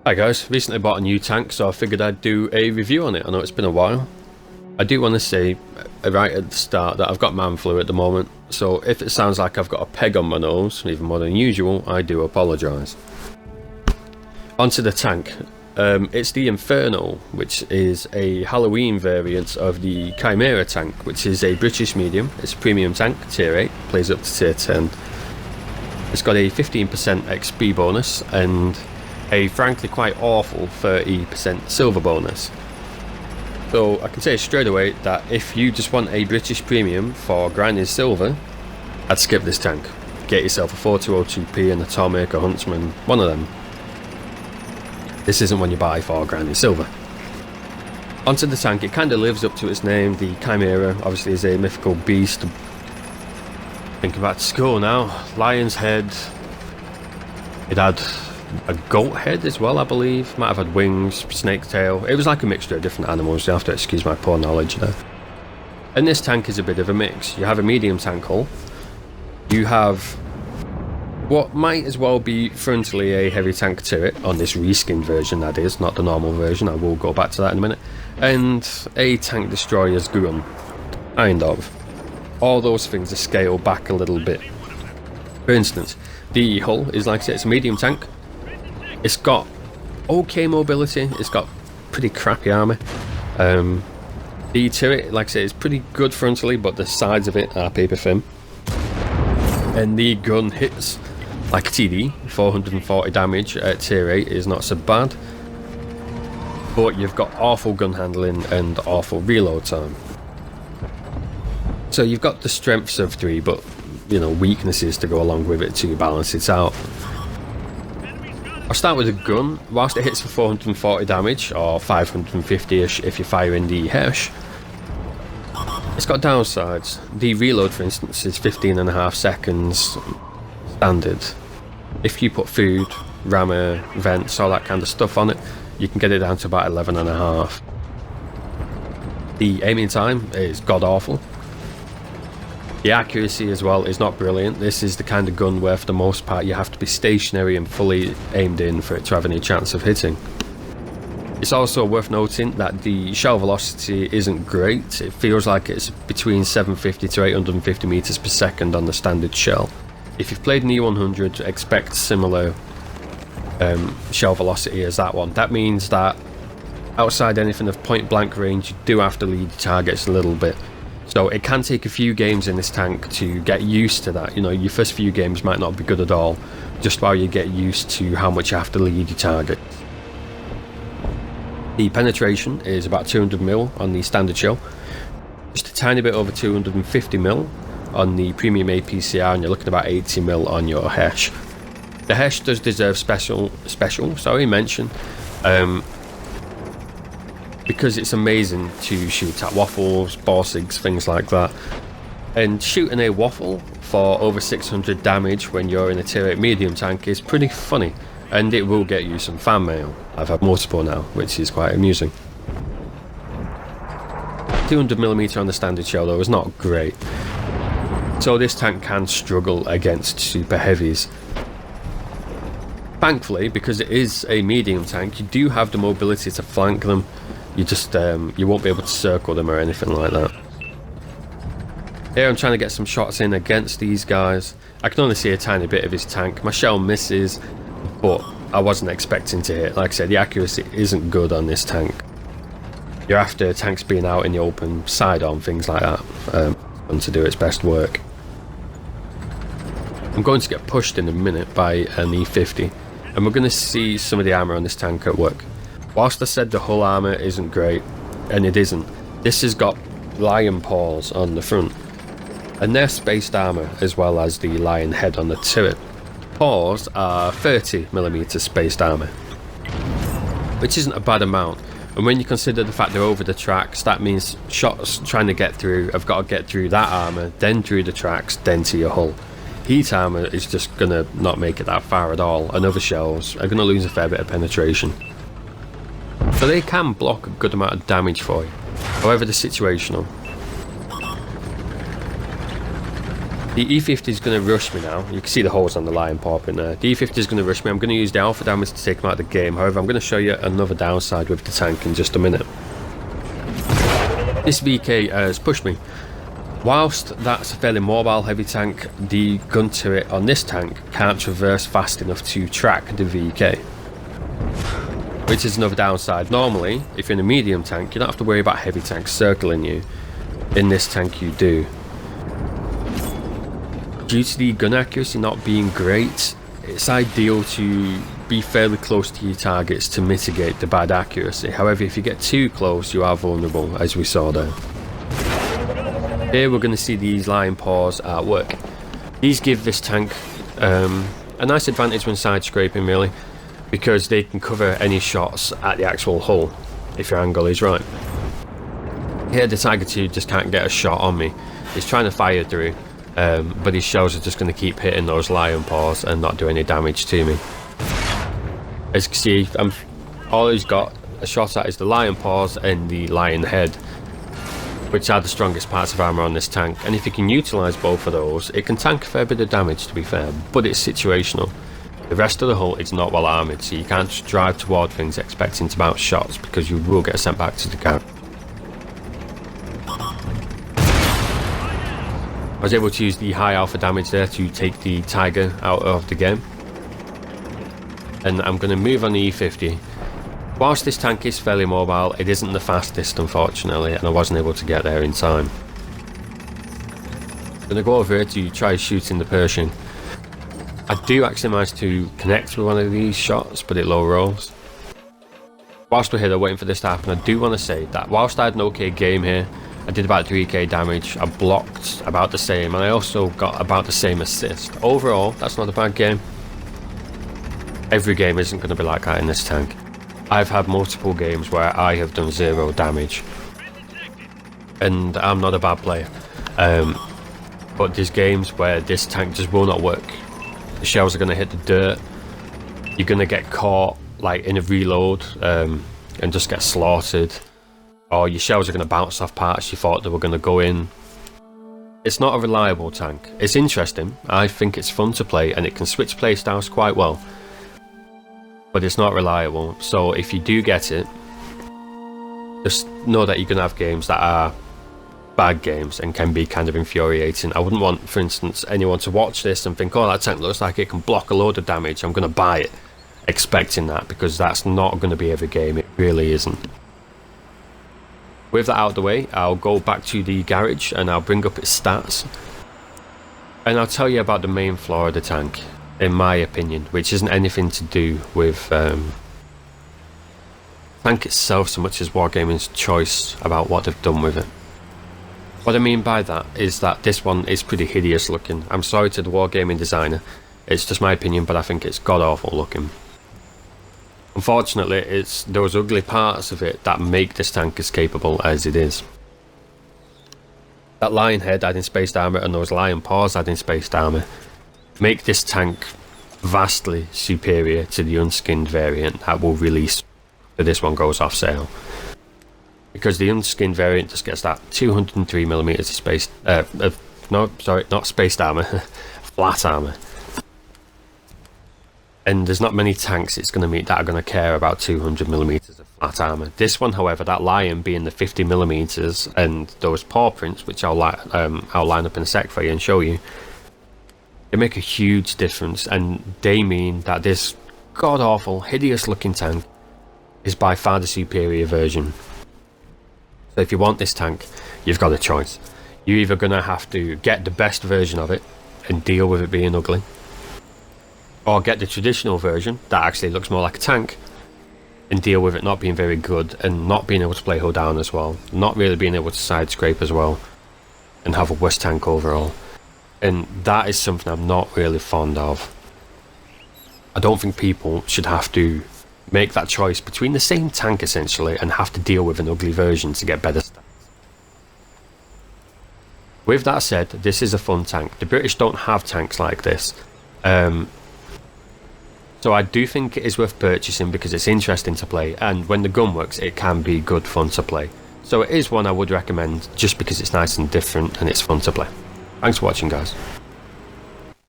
Hi guys, recently bought a new tank, so I figured I'd do a review on it. I know it's been a while. I do want to say right at the start that I've got man flu at the moment, so if it sounds like I've got a peg on my nose, even more than usual, I do apologise. Onto the tank. It's the Inferno, which is a Halloween variant of the Chimera tank, which is a British medium. It's a premium tank, tier 8, plays up to tier 10. It's got a 15% XP bonus and a frankly quite awful 30% silver bonus. So I can say straight away that if you just want a British premium for grinding silver, I'd skip this tank. Get yourself a 4202p, an Atomic, a Huntsman, one of them. This isn't one you buy for grinding silver. Onto the tank, it kind of lives up to its name. The Chimera obviously is a mythical beast. Thinking back to school now, lion's head. It had a goat head as well, I believe. Might have had wings, snake tail. It was like a mixture of different animals. You have to excuse my poor knowledge there. And this tank is a bit of a mix. You have a medium tank hull. You have what might as well be frontally a heavy tank turret, on this reskin version that is, not the normal version. I will go back to that in a minute. And a tank destroyer's gun, kind of. All those things are scaled back a little bit. For instance, the hull is, like I said, it's a medium tank. It's got okay mobility, it's got pretty crappy armour. The turret, like I said, is pretty good frontally, but the sides of it are paper thin. And the gun hits like a TD, 440 damage at tier 8 is not so bad. But you've got awful gun handling and awful reload time. So you've got the strengths of 3, but you know, weaknesses to go along with it to balance it out. I'll start with a gun. Whilst it hits for 440 damage, or 550ish if you're firing the Hesh, it's got downsides. The reload, for instance, is 15.5 seconds standard. If you put food, rammer, vents, all that kind of stuff on it, you can get it down to about 11.5. The aiming time is god awful. The accuracy as well is not brilliant. This is the kind of gun where for the most part you have to be stationary and fully aimed in for it to have any chance of hitting. It's also worth noting that the shell velocity isn't great. It feels like it's between 750 to 850 meters per second on the standard shell. If you've played an E100, expect similar shell velocity as that one. That means that outside anything of point blank range, you do have to lead your targets a little bit. So it can take a few games in this tank to get used to that. You know, your first few games might not be good at all, just while you get used to how much you have to lead your target. The penetration is about 200mm on the standard shell, just a tiny bit over 250mm on the premium APCR, and you're looking at about 80mm on your Hesh. The Hesh does deserve special mention. Because it's amazing to shoot at waffles, borsigs, things like that. And shooting a waffle for over 600 damage when you're in a tier 8 medium tank is pretty funny, and it will get you some fan mail. I've had multiple now, which is quite amusing. 200mm on the standard shell though is not great, so this tank can struggle against super heavies. Thankfully, because it is a medium tank, you do have the mobility to flank them. You just you won't be able to circle them or anything like that. Here I'm trying to get some shots in against these guys. I can only see a tiny bit of his tank. My shell misses, but I wasn't expecting to hit. Like I said, the accuracy isn't good on this tank. You're after tanks being out in the open, side on, things like that, and to do its best work. I'm going to get pushed in a minute by an E50, and we're going to see some of the armour on this tank at work. Whilst I said the hull armour isn't great, and it isn't, this has got lion paws on the front, and they're spaced armour as well as the lion head on the turret. Paws are 30mm spaced armour, which isn't a bad amount, and when you consider the fact they're over the tracks, that means shots trying to get through have got to get through that armour, then through the tracks, then to your hull. Heat armour is just going to not make it that far at all, and other shells are going to lose a fair bit of penetration. So they can block a good amount of damage for you. However, they're situational. The E50 is going to rush me now. You can see the holes on the Lion Paw in there. The E50 is going to rush me. I'm going to use the alpha damage to take him out of the game. However, I'm going to show you another downside with the tank in just a minute. This VK has pushed me. Whilst that's a fairly mobile heavy tank, the gun turret on this tank can't traverse fast enough to track the VK, which is another downside. Normally, if you're in a medium tank, you don't have to worry about heavy tanks circling you. In this tank you do. Due to the gun accuracy not being great, it's ideal to be fairly close to your targets to mitigate the bad accuracy. However, if you get too close, you are vulnerable, as we saw there. Here we're going to see these Lion Paws at work. These give this tank a nice advantage when side scraping, really, because they can cover any shots at the actual hull if your angle is right. Here the Tiger 2 just can't get a shot on me. He's trying to fire through, but his shells are just going to keep hitting those Lion Paws and not do any damage to me. As you can see, all he's got a shot at is the Lion Paws and the Lion Head, which are the strongest parts of armour on this tank, and if you can utilise both of those, it can tank a fair bit of damage, to be fair, but it's situational. The rest of the hull is not well armoured, so you can't just drive toward things expecting to bounce shots, because you will get sent back to the garage. I was able to use the high alpha damage there to take the Tiger out of the game, and I'm going to move on the E50. Whilst this tank is fairly mobile, it isn't the fastest, unfortunately, and I wasn't able to get there in time. I'm going to go over here to try shooting the Pershing. I do actually manage to connect with one of these shots, but it low rolls. Whilst we're here waiting for this to happen, I do want to say that whilst I had an okay game here, I did about 3k damage, I blocked about the same, and I also got about the same assist. Overall, that's not a bad game. Every game isn't going to be like that in this tank. I've had multiple games where I have done 0 damage, and I'm not a bad player, but there's games where this tank just will not work. The shells are going to hit the dirt, you're going to get caught like in a reload and just get slaughtered, or your shells are going to bounce off parts you thought they were going to go in. It's not a reliable tank. It's interesting, I think it's fun to play, and it can switch playstyles quite well, but it's not reliable. So if you do get it, just know that you're going to have games that are bad games and can be kind of infuriating. I wouldn't want, for instance, anyone to watch this and think, oh, that tank looks like it can block a load of damage, I'm going to buy it, expecting that, because that's not going to be every game. It really isn't. With that out of the way, I'll go back to the garage and I'll bring up its stats, and I'll tell you about the main flaw of the tank, in my opinion, which isn't anything to do with tank itself so much as Wargaming's choice about what they've done with it. What I mean by that is that this one is pretty hideous looking. I'm sorry to the Wargaming designer, it's just my opinion, but I think it's god awful looking. Unfortunately, it's those ugly parts of it that make this tank as capable as it is. That Lion Head adding spaced armour and those Lion Paws adding spaced armour make this tank vastly superior to the unskinned variant that will release if this one goes off sale, because the unskinned variant just gets that 203mm of spaced not spaced armour flat armour, and there's not many tanks it's going to meet that are going to care about 200mm of flat armour. This one, however, that Lion being the 50mm and those paw prints, which I'll line up in a sec for you and show you, they make a huge difference, and they mean that this god-awful, hideous-looking tank is by far the superior version. So if you want this tank, you've got a choice. You're either going to have to get the best version of it and deal with it being ugly, or get the traditional version that actually looks more like a tank and deal with it not being very good and not being able to play hull down as well, not really being able to side scrape as well, and have a worse tank overall. And that is something I'm not really fond of. I don't think people should have to make that choice between the same tank essentially and have to deal with an ugly version to get better stats. With that said, this is a fun tank. The British don't have tanks like this. So I do think it is worth purchasing because it's interesting to play, and when the gun works it can be good fun to play. So it is one I would recommend just because it's nice and different and it's fun to play. Thanks for watching, guys.